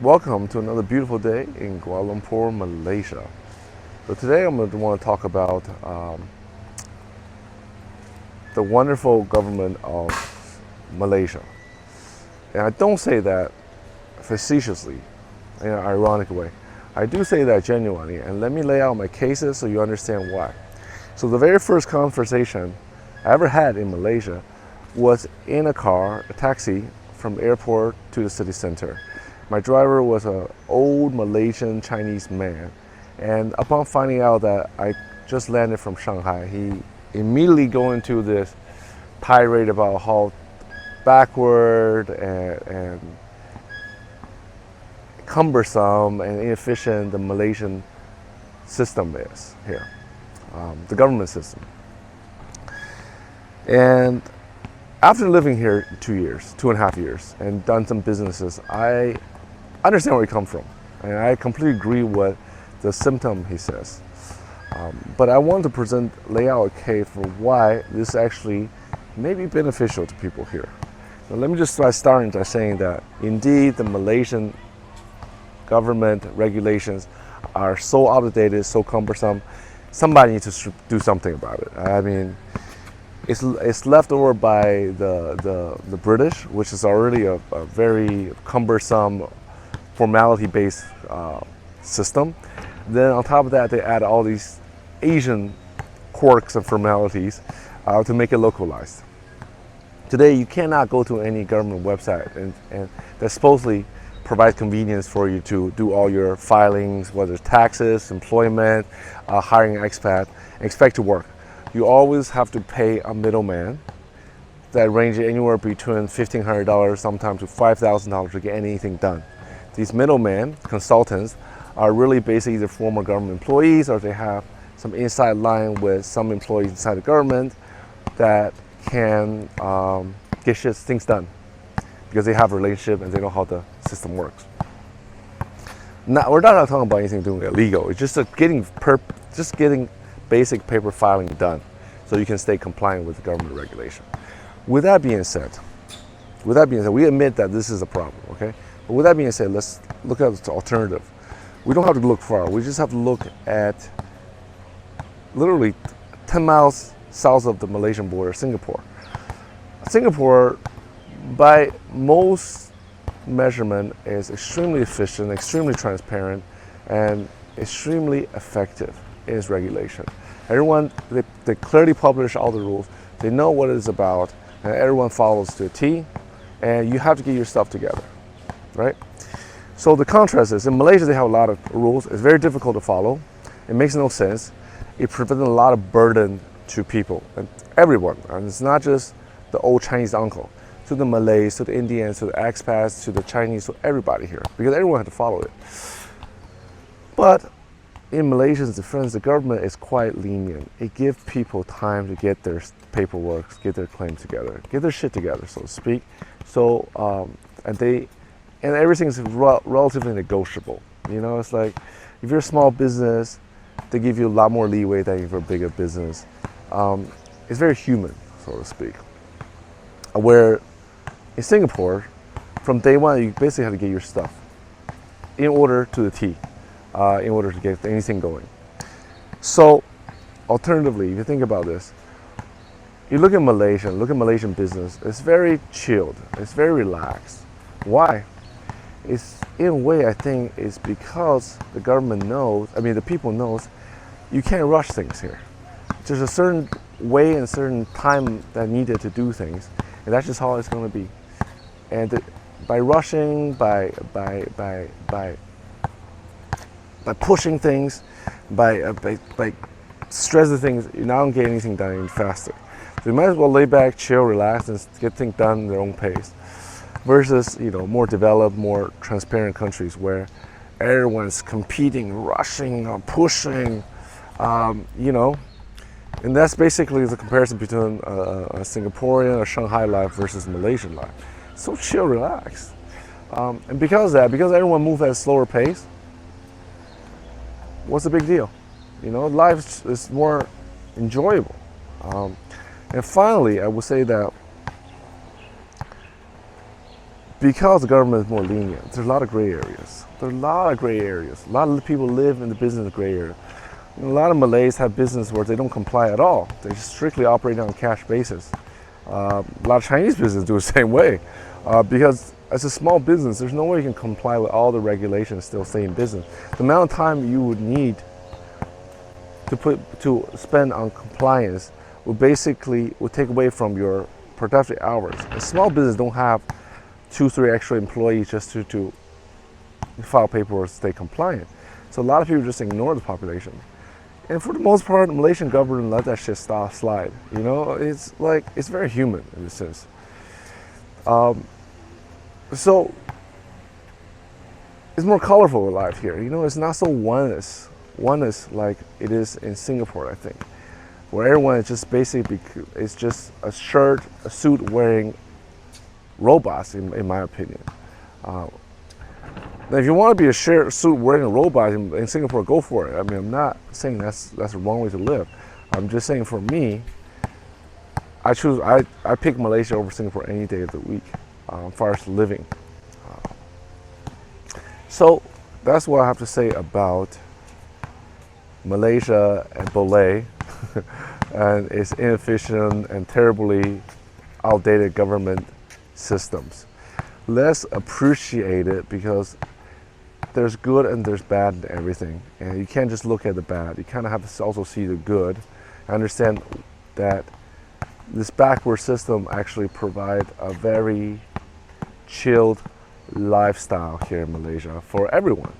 Welcome to another beautiful day in Kuala Lumpur, Malaysia. So today I'm going to want to talk about the wonderful government of Malaysia. And I don't say that facetiously, in an ironic way. I do say that genuinely, and let me lay out my cases so you understand why. So the very first conversation I ever had in Malaysia was in a car, a taxi, from the airport to the city center. My driver was an old Malaysian Chinese man, and upon finding out that I just landed from Shanghai, he immediately go into this tirade about how backward and cumbersome and inefficient the Malaysian system is here, the government system. And after living here 2.5 years, and done some businesses, I understand where he comes from, and I completely agree with the symptom he says. But I want to lay out a case for why this actually may be beneficial to people here. Now, let me just start by saying that indeed the Malaysian government regulations are so outdated, so cumbersome. Somebody needs to do something about it. I mean, it's left over by the British, which is already a very cumbersome, formality-based system. Then on top of that, they add all these Asian quirks and formalities to make it localized. Today, you cannot go to any government website and that supposedly provides convenience for you to do all your filings, whether it's taxes, employment, hiring an expat, and expect to work. You always have to pay a middleman that ranges anywhere between $1,500 sometimes to $5,000 to get anything done. These middlemen, consultants, are really basically either former government employees or they have some inside line with some employees inside the government that can get things done because they have a relationship and they know how the system works. Now, we're not talking about anything doing illegal. It's just getting basic paper filing done so you can stay compliant with the government regulation. With that being said, we admit that this is a problem, okay? But with that being said, let's look at the alternative. We don't have to look far. We just have to look at literally 10 miles south of the Malaysian border, Singapore. Singapore, by most measurement, is extremely efficient, extremely transparent, and extremely effective in its regulation. Everyone, they clearly publish all the rules. They know what it's about, and everyone follows to a T, and you have to get your stuff together, right? So the contrast is, in Malaysia, they have a lot of rules. It's very difficult to follow. It makes no sense. It prevents a lot of burden to people, and everyone. And it's not just the old Chinese uncle, to the Malays, to the Indians, to the expats, to the Chinese, to everybody here, because everyone had to follow it. But in Malaysia's defense, the government is quite lenient. It gives people time to get their paperwork, get their claims together, get their shit together, so to speak. So, and everything's relatively negotiable. You know, it's like if you're a small business, they give you a lot more leeway than if you're a bigger business. It's very human, so to speak. Where in Singapore, from day one, you basically have to get your stuff in order to the T, in order to get anything going. So, alternatively, if you think about this, you look at Malaysian business, it's very chilled, it's very relaxed. Why? It's, in a way, I think it's because the government knows, the people knows, you can't rush things here. There's a certain way and certain time that needed to do things, and that's just how it's going to be. And by rushing, by pushing things, by stressing things, you're not going to get anything done any faster. So you might as well lay back, chill, relax, and get things done at their own pace. Versus, more developed, more transparent countries where everyone's competing, rushing, pushing, and that's basically the comparison between a Singaporean or Shanghai life versus Malaysian life. So chill, relaxed. And because everyone moves at a slower pace, what's the big deal? Life is more enjoyable. And finally, I would say that because the government is more lenient, there's a lot of gray areas. There are a lot of gray areas. A lot of people live in the business gray area. And a lot of Malays have business where they don't comply at all. They're just strictly operating on a cash basis. A lot of Chinese business do the same way, because as a small business, there's no way you can comply with all the regulations and still stay in business. The amount of time you would need to spend on compliance would take away from your productive hours. A small business don't have 2-3 extra employees just to file paperwork to stay compliant. So a lot of people just ignore the population. And for the most part, the Malaysian government let that shit slide. You know, it's very human in a sense. So it's more colorful life here. You know, it's not so oneness like it is in Singapore, I think, where everyone is just basically, it's just a suit wearing robots, in my opinion. Now, if you want to be a suit wearing a robot in Singapore, go for it. I mean, I'm not saying that's the wrong way to live. I'm just saying, for me, I pick Malaysia over Singapore any day of the week, as far as living. So that's what I have to say about Malaysia and Boleh and its inefficient and terribly outdated government systems. Let's appreciate it, because there's good and there's bad in everything, and you can't just look at the bad. You kind of have to also see the good. I understand that this backward system actually provide a very chilled lifestyle here in Malaysia for everyone.